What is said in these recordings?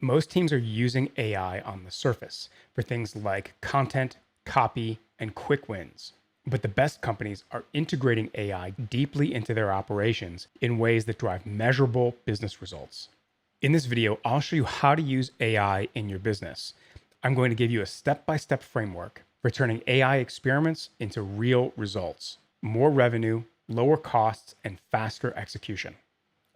Most teams are using AI on the surface for things like content, copy, and quick wins. But the best companies are integrating AI deeply into their operations in ways that drive measurable business results. In this video, I'll show you how to use AI in your business. I'm going to give you a step-by-step framework for turning AI experiments into real results, more revenue, lower costs, and faster execution.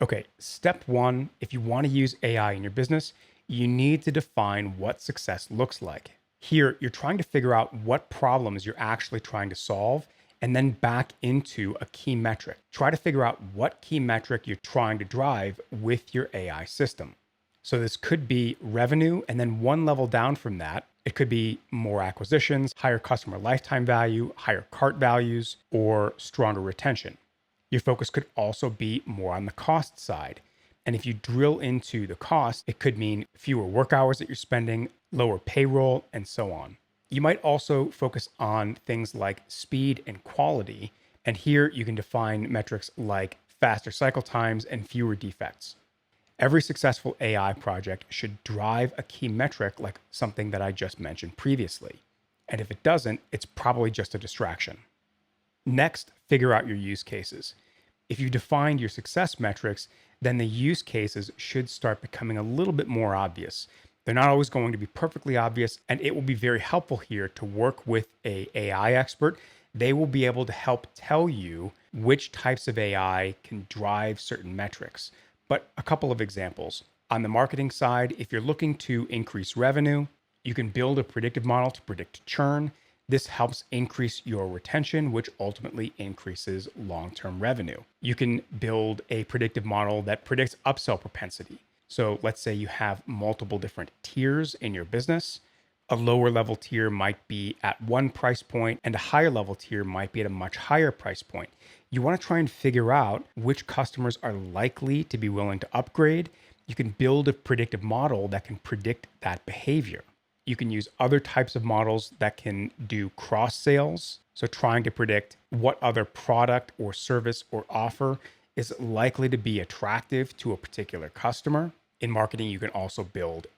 Okay, step one, if you want to use AI in your business, you need to define what success looks like. Here, you're trying to figure out what problems you're actually trying to solve and then back into a key metric. Try to figure out what key metric you're trying to drive with your AI system. So this could be revenue, and then one level down from that, it could be more acquisitions, higher customer lifetime value, higher cart values, or stronger retention. Your focus could also be more on the cost side. And if you drill into the cost, it could mean fewer work hours that you're spending, lower payroll, and so on. You might also focus on things like speed and quality. And here you can define metrics like faster cycle times and fewer defects. Every successful AI project should drive a key metric like something that I just mentioned previously. And if it doesn't, it's probably just a distraction. Next, figure out your use cases. If you defined your success metrics, then the use cases should start becoming a little bit more obvious. They're not always going to be perfectly obvious, and it will be very helpful here to work with an AI expert. They will be able to help tell you which types of AI can drive certain metrics. But a couple of examples. On the marketing side, if you're looking to increase revenue, you can build a predictive model to predict churn. This helps increase your retention, which ultimately increases long-term revenue. You can build a predictive model that predicts upsell propensity. So let's say you have multiple different tiers in your business. A lower level tier might be at one price point, and a higher level tier might be at a much higher price point. You want to try and figure out which customers are likely to be willing to upgrade. You can build a predictive model that can predict that behavior. You can use other types of models that can do cross sales. So trying to predict what other product or service or offer is likely to be attractive to a particular customer. In marketing, you can also build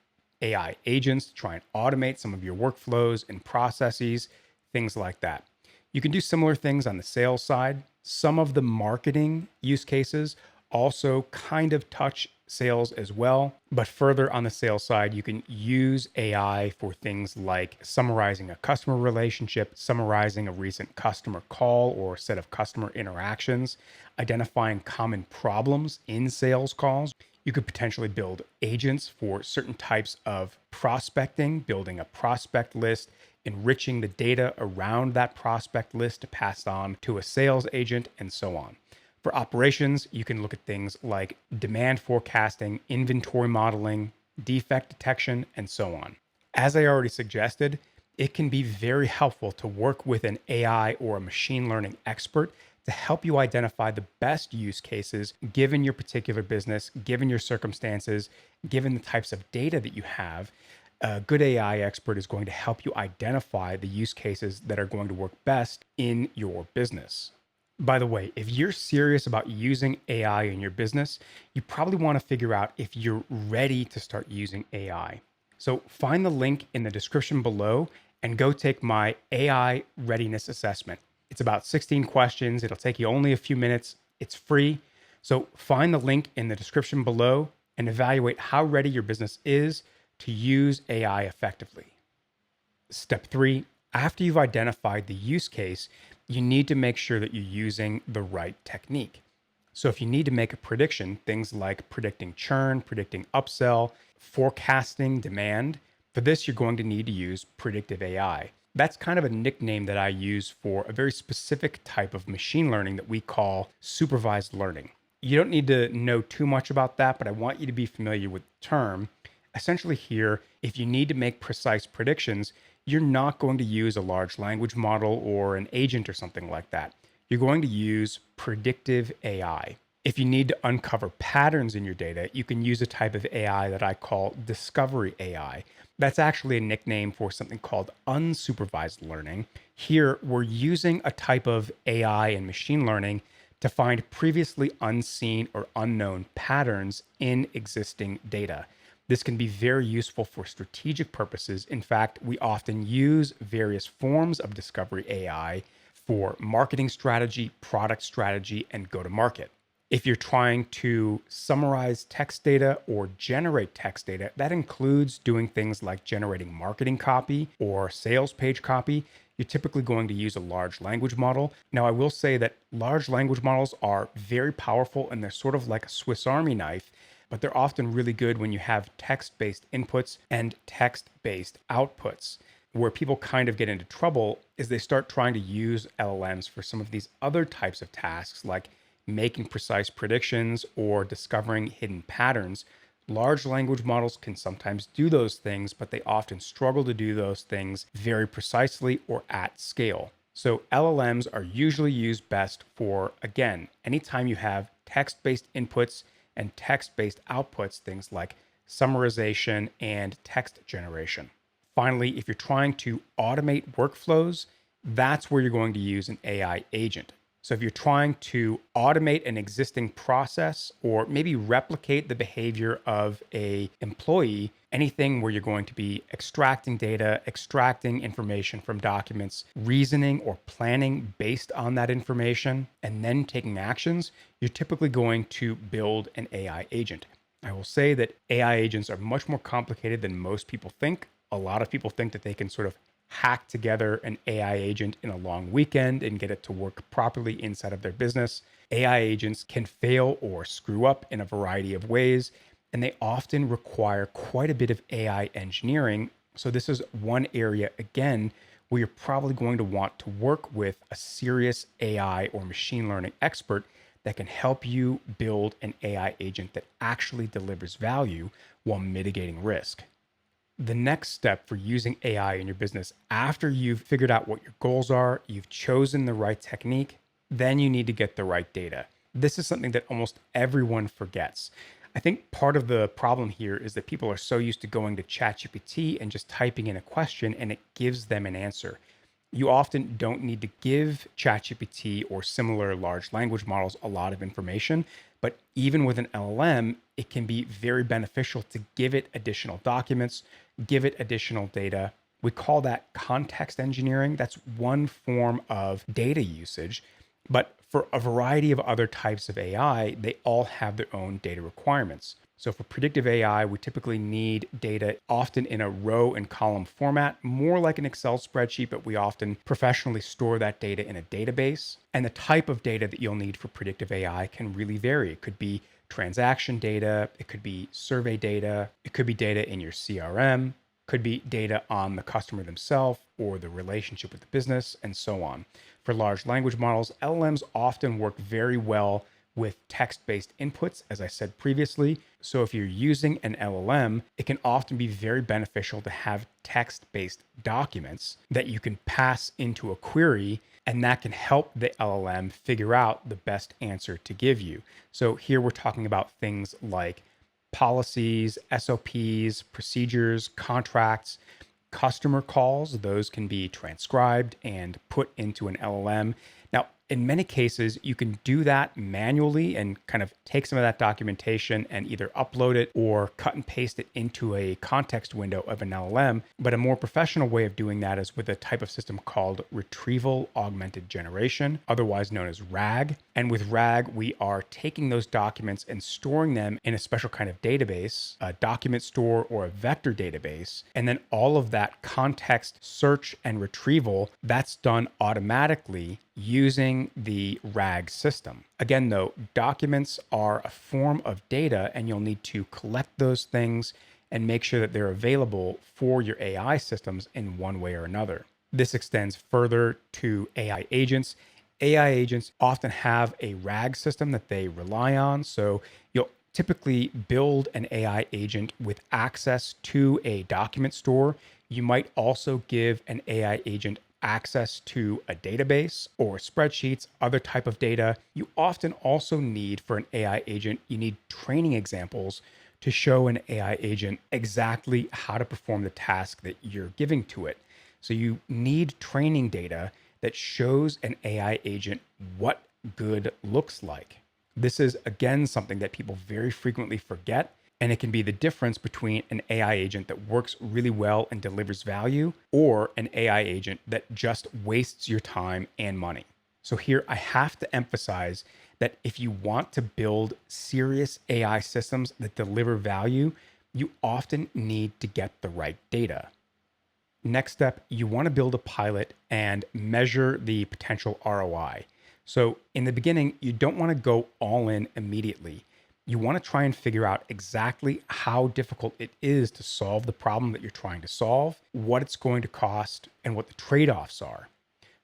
AI agents to try and automate some of your workflows and processes, things like that. You can do similar things on the sales side. Some of the marketing use cases also kind of touch sales as well. But further on the sales side, you can use AI for things like summarizing a customer relationship, summarizing a recent customer call or set of customer interactions, identifying common problems in sales calls. You could potentially build agents for certain types of prospecting, building a prospect list, enriching the data around that prospect list to pass on to a sales agent, and so on. For operations, you can look at things like demand forecasting, inventory modeling, defect detection, and so on. As I already suggested, it can be very helpful to work with an AI or a machine learning expert to help you identify the best use cases given your particular business, given your circumstances, given the types of data that you have. A good AI expert is going to help you identify the use cases that are going to work best in your business. By the way, if you're serious about using AI in your business, you probably want to figure out if you're ready to start using AI. So find the link in the description below and go take my AI readiness assessment. It's about 16 questions. It'll take you only a few minutes. It's free. So find the link in the description below and evaluate how ready your business is to use AI effectively. Step 3, after you've identified the use case, you need to make sure that you're using the right technique. So if you need to make a prediction, things like predicting churn, predicting upsell, forecasting demand, for this, you're going to need to use predictive AI. That's kind of a nickname that I use for a very specific type of machine learning that we call supervised learning. You don't need to know too much about that, but I want you to be familiar with the term. Essentially here, if you need to make precise predictions, you're not going to use a large language model or an agent or something like that. You're going to use predictive AI. If you need to uncover patterns in your data, you can use a type of AI that I call discovery AI. That's actually a nickname for something called unsupervised learning. Here, we're using a type of AI and machine learning to find previously unseen or unknown patterns in existing data. This can be very useful for strategic purposes. In fact, we often use various forms of discovery AI for marketing strategy, product strategy, and go to market. If you're trying to summarize text data or generate text data, that includes doing things like generating marketing copy or sales page copy. You're typically going to use a large language model. Now, I will say that large language models are very powerful and they're sort of like a Swiss Army knife, but they're often really good when you have text-based inputs and text-based outputs. Where people kind of get into trouble is they start trying to use LLMs for some of these other types of tasks like making precise predictions or discovering hidden patterns. Large language models can sometimes do those things, but they often struggle to do those things very precisely or at scale. So LLMs are usually used best for, again, anytime you have text-based inputs and text-based outputs, things like summarization and text generation. Finally, if you're trying to automate workflows, that's where you're going to use an AI agent. So if you're trying to automate an existing process or maybe replicate the behavior of an employee, anything where you're going to be extracting data, extracting information from documents, reasoning or planning based on that information, and then taking actions, you're typically going to build an AI agent. I will say that AI agents are much more complicated than most people think. A lot of people think that they can sort of hack together an AI agent in a long weekend and get it to work properly inside of their business. AI agents can fail or screw up in a variety of ways, and they often require quite a bit of AI engineering. So this is one area, again, where you're probably going to want to work with a serious AI or machine learning expert that can help you build an AI agent that actually delivers value while mitigating risk. The next step for using AI in your business, after you've figured out what your goals are, you've chosen the right technique, then you need to get the right data. This is something that almost everyone forgets. I think part of the problem here is that people are so used to going to ChatGPT and just typing in a question and it gives them an answer. You often don't need to give ChatGPT or similar large language models a lot of information, but even with an LLM, it can be very beneficial to give it additional documents, give it additional data. We call that context engineering. That's one form of data usage. But for a variety of other types of AI, they all have their own data requirements. So for predictive AI, we typically need data often in a row and column format, more like an Excel spreadsheet, but we often professionally store that data in a database. And the type of data that you'll need for predictive AI can really vary. It could be transaction data, it could be survey data, it could be data in your CRM, could be data on the customer themselves or the relationship with the business, and so on. For large language models, LLMs often work very well with text-based inputs, as I said previously. So if you're using an LLM, it can often be very beneficial to have text-based documents that you can pass into a query, and that can help the LLM figure out the best answer to give you. So here we're talking about things like policies, SOPs, procedures, contracts, customer calls. Those can be transcribed and put into an LLM. Now, in many cases, you can do that manually and kind of take some of that documentation and either upload it or cut and paste it into a context window of an LLM. But a more professional way of doing that is with a type of system called retrieval augmented generation, otherwise known as RAG. And with RAG, we are taking those documents and storing them in a special kind of database, a document store or a vector database. And then all of that context search and retrieval, that's done automatically using the RAG system. Again, though, documents are a form of data and you'll need to collect those things and make sure that they're available for your AI systems in one way or another. This extends further to AI agents. AI agents often have a RAG system that they rely on. So you'll typically build an AI agent with access to a document store. You might also give an AI agent access to a database or spreadsheets, other type of data. You often also need, for an AI agent, you need training examples to show an AI agent exactly how to perform the task that you're giving to it. So you need training data that shows an AI agent what good looks like. This is, again, something that people very frequently forget. And it can be the difference between an AI agent that works really well and delivers value or an AI agent that just wastes your time and money. So here I have to emphasize that if you want to build serious AI systems that deliver value, you often need to get the right data. Next step, you want to build a pilot and measure the potential ROI. So in the beginning, you don't want to go all in immediately. You want to try and figure out exactly how difficult it is to solve the problem that you're trying to solve, what it's going to cost, and what the trade-offs are.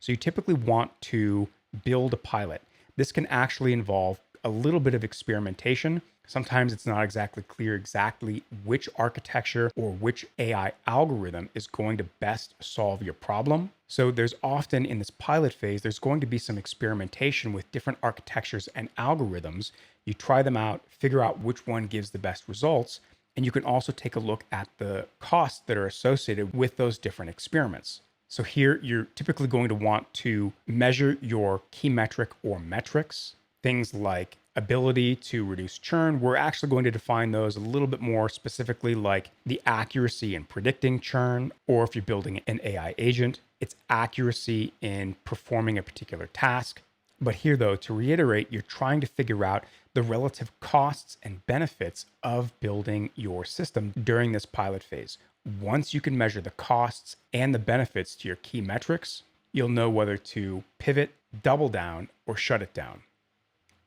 So you typically want to build a pilot. This can actually involve a little bit of experimentation. Sometimes it's not exactly clear exactly which architecture or which AI algorithm is going to best solve your problem. So there's often in this pilot phase, there's going to be some experimentation with different architectures and algorithms. You try them out, figure out which one gives the best results, and you can also take a look at the costs that are associated with those different experiments. So here you're typically going to want to measure your key metric or metrics, things like ability to reduce churn. We're actually going to define those a little bit more specifically, like the accuracy in predicting churn, or if you're building an AI agent, its accuracy in performing a particular task. But here, though, to reiterate, you're trying to figure out the relative costs and benefits of building your system during this pilot phase. Once you can measure the costs and the benefits to your key metrics, you'll know whether to pivot, double down, or shut it down.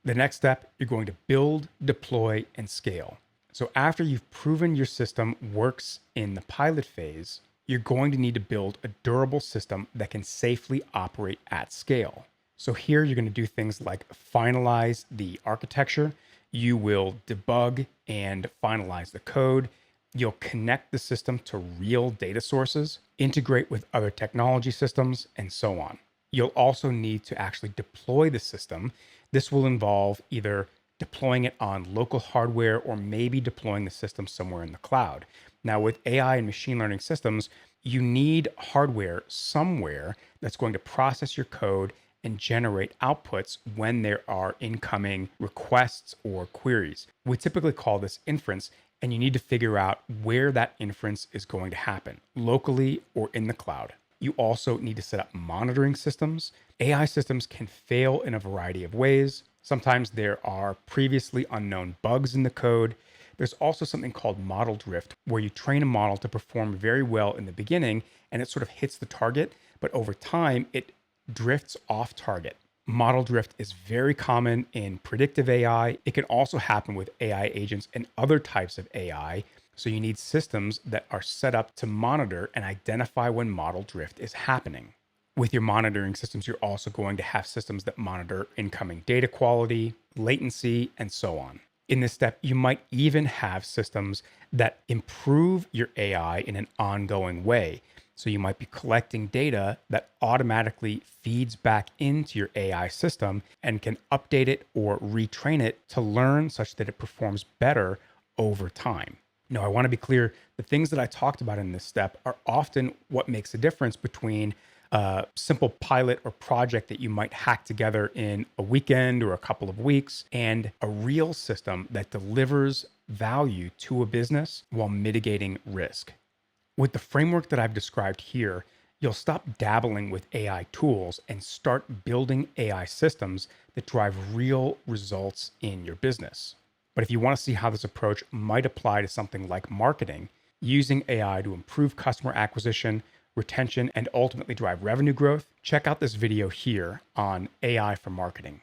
The next step, you're going to build, deploy, and scale. So after you've proven your system works in the pilot phase, you're going to need to build a durable system that can safely operate at scale. So here you're going to do things like finalize the architecture. You will debug and finalize the code. You'll connect the system to real data sources, integrate with other technology systems, and so on. You'll also need to actually deploy the system. This will involve either deploying it on local hardware or maybe deploying the system somewhere in the cloud. Now, with AI and machine learning systems, you need hardware somewhere that's going to process your code and generate outputs when there are incoming requests or queries. We typically call this inference, and you need to figure out where that inference is going to happen, locally or in the cloud. You also need to set up monitoring systems. AI systems can fail in a variety of ways. Sometimes there are previously unknown bugs in the code. There's also something called model drift, where you train a model to perform very well in the beginning and it sort of hits the target, but over time it drifts off target. Model drift is very common in predictive AI. It can also happen with AI agents and other types of AI. So you need systems that are set up to monitor and identify when model drift is happening. With your monitoring systems, you're also going to have systems that monitor incoming data quality, latency, and so on. In this step, you might even have systems that improve your AI in an ongoing way. So you might be collecting data that automatically feeds back into your AI system and can update it or retrain it to learn such that it performs better over time. Now, I want to be clear, the things that I talked about in this step are often what makes a difference between a simple pilot or project that you might hack together in a weekend or a couple of weeks and a real system that delivers value to a business while mitigating risk. With the framework that I've described here, you'll stop dabbling with AI tools and start building AI systems that drive real results in your business. But if you want to see how this approach might apply to something like marketing, using AI to improve customer acquisition, retention, and ultimately drive revenue growth, check out this video here on AI for marketing.